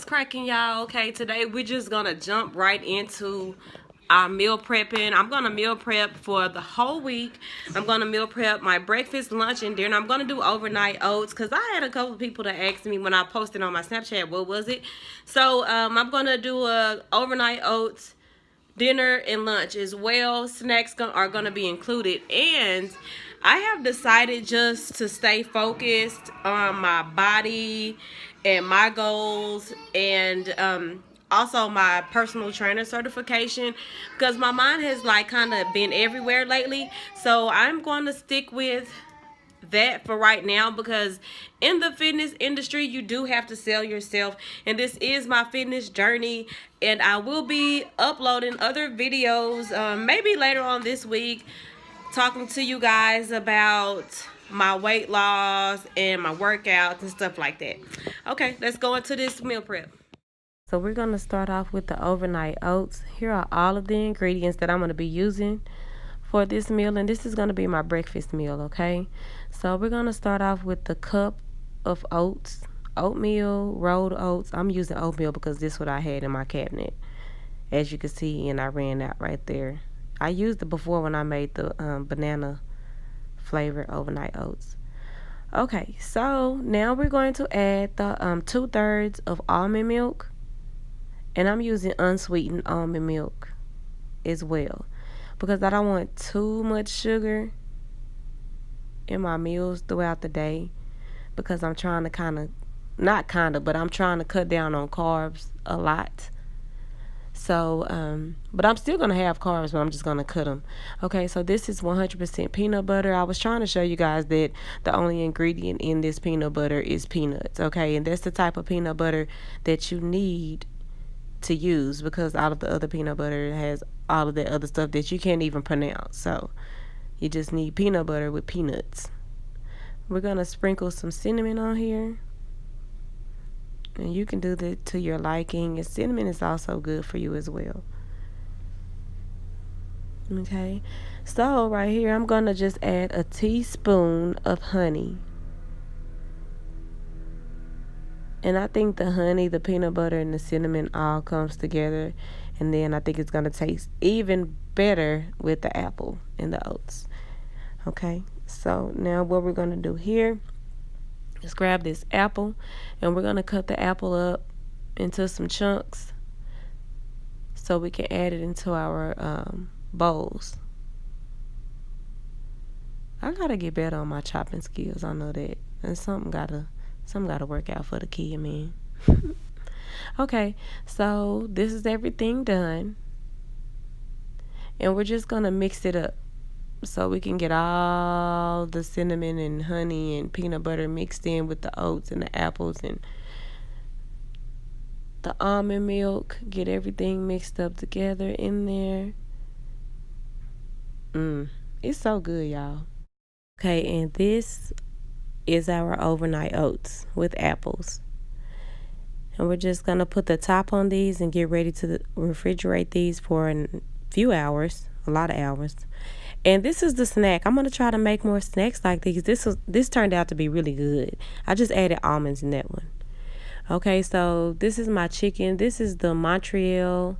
What's cracking, y'all? Okay, today we're just gonna jump right into our meal prepping. I'm gonna meal prep for the whole week. I'm gonna meal prep my breakfast, lunch, and dinner. I'm gonna do overnight oats because I had a couple of people that asked me when I posted on my Snapchat what was it. So I'm gonna do a overnight oats, dinner, and lunch as well. Snacks are gonna be included, and I have decided just to stay focused on my body and my goals, and also my personal trainer certification, because my mind has like kind of been everywhere lately. So I'm going to stick with that for right now, because in the fitness industry you do have to sell yourself, and this is my fitness journey, and I will be uploading other videos maybe later on this week, talking to you guys about my weight loss and my workouts and stuff like that. Okay, let's go into this meal prep. So we're going to start off with the overnight oats. Here are all of the ingredients that I'm going to be using for this meal, and this is going to be my breakfast meal, okay? So we're going to start off with the cup of oats, oatmeal, rolled oats. I'm using oatmeal because this is what I had in my cabinet, as you can see, and I ran out right there. I used it before when I made the banana flavored overnight oats. Okay, so now we're going to add the 2/3 of almond milk, and I'm using unsweetened almond milk as well, because I don't want too much sugar in my meals throughout the day, because I'm trying to but I'm trying to cut down on carbs a lot. So, but I'm still going to have carbs, but I'm just going to cut them. Okay, so this is 100% peanut butter. I was trying to show you guys that the only ingredient in this peanut butter is peanuts, okay? And that's the type of peanut butter that you need to use, because all of the other peanut butter has all of that other stuff that you can't even pronounce. So you just need peanut butter with peanuts. We're going to sprinkle some cinnamon on here, and you can do that to your liking, and cinnamon is also good for you as well. Okay, so right here I'm going to just add a teaspoon of honey. And I think the honey, the peanut butter, and the cinnamon all comes together. And then I think it's going to taste even better with the apple and the oats. Okay, so now what we're going to do here is grab this apple, and we're going to cut the apple up into some chunks so we can add it into our bowls. I got to get better on my chopping skills. I know that. And something gotta work out for the kid, man. Okay, so this is everything done, and we're just gonna mix it up so we can get all the cinnamon and honey and peanut butter mixed in with the oats and the apples and the almond milk. Get everything mixed up together in there. It's so good, y'all. Okay, and this is our overnight oats with apples. And we're just going to put the top on these and get ready to refrigerate these for a few hours, a lot of hours. And this is the snack. I'm going to try to make more snacks like these. This turned out to be really good. I just added almonds in that one. Okay, so this is my chicken. This is the Montreal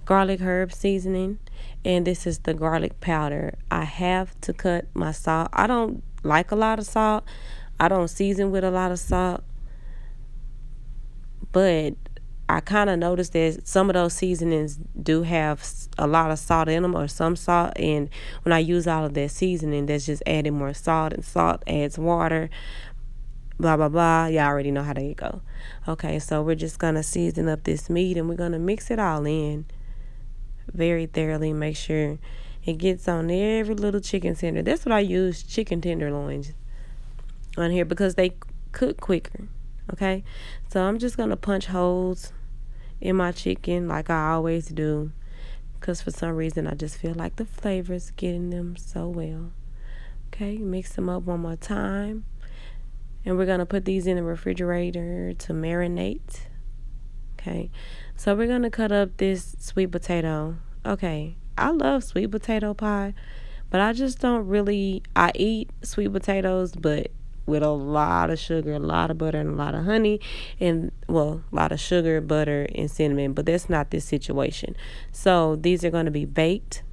garlic herb seasoning, and this is the garlic powder. I have to cut my salt. I don't like a lot of salt. I don't season with a lot of salt. But I kind of noticed that some of those seasonings do have a lot of salt in them, or some salt. And when I use all of that seasoning, that's just adding more salt, and salt adds water, blah, blah, blah. Y'all already know how they go. Okay, so we're just going to season up this meat, and we're going to mix it all in very thoroughly. Make sure it gets on every little chicken tender. That's what I use chicken tenderloins on here, because they cook quicker. Okay, so I'm just going to punch holes in my chicken like I always do, because for some reason I just feel like the flavor's getting them so well. Okay, mix them up one more time, and we're going to put these in the refrigerator to marinate. Okay, so we're going to cut up this sweet potato. Okay, I love sweet potato pie, but I just don't really, I eat sweet potatoes, but with a lot of sugar, a lot of butter, and a lot of honey, and well, a lot of sugar, butter, and cinnamon, but that's not this situation. So these are going to be baked,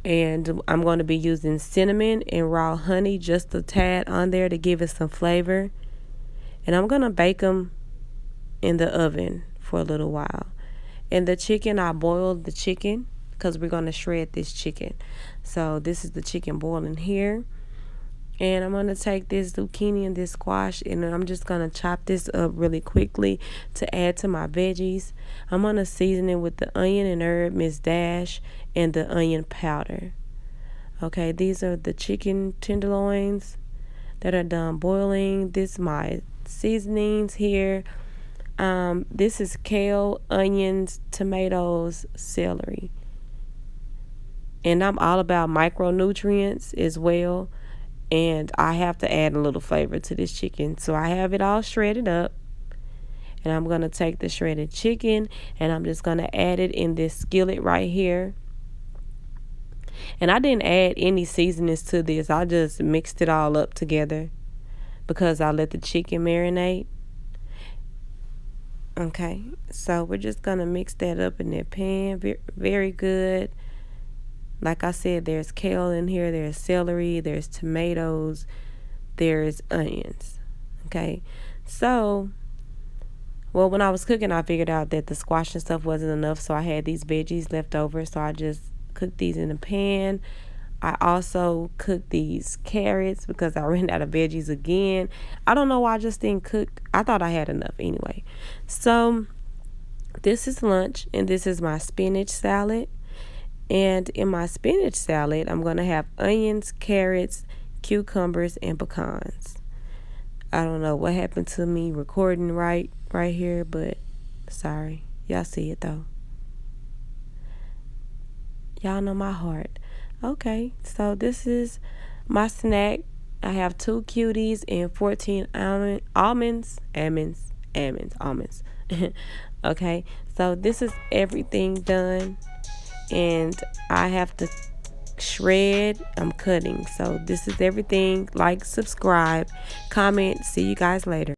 and I'm going to be using cinnamon and raw honey, just a tad on there to give it some flavor, and I'm going to bake them in the oven for a little while. And the chicken, I boiled the chicken because we're going to shred this chicken. So this is the chicken boiling here. And I'm going to take this zucchini and this squash, and I'm just going to chop this up really quickly to add to my veggies. I'm going to season it with the onion and herb Miss Dash and the onion powder. Okay, these are the chicken tenderloins that are done boiling. This is my seasonings here. This is kale, onions, tomatoes, celery. And I'm all about micronutrients as well. And I have to add a little flavor to this chicken. So I have it all shredded up. And I'm going to take the shredded chicken and I'm just going to add it in this skillet right here. And I didn't add any seasonings to this. I just mixed it all up together because I let the chicken marinate. Okay, so we're just going to mix that up in that pan. Very good. Like I said, there's kale in here, there's celery, there's tomatoes, there's onions. Okay, so, well, when I was cooking, I figured out that the squash and stuff wasn't enough, so I had these veggies left over, so I just cooked these in a pan. I also cooked these carrots because I ran out of veggies again. I don't know why I just didn't cook. I thought I had enough anyway. So, this is lunch, and this is my spinach salad. And in my spinach salad, I'm going to have onions, carrots, cucumbers, and pecans. I don't know what happened to me recording right here, but sorry. Y'all see it, though. Y'all know my heart. Okay, so this is my snack. I have 2 cuties and 14 almonds. Okay, so this is everything done. And I have to shred. I'm cutting. So this is everything. Like, subscribe, comment. See you guys later.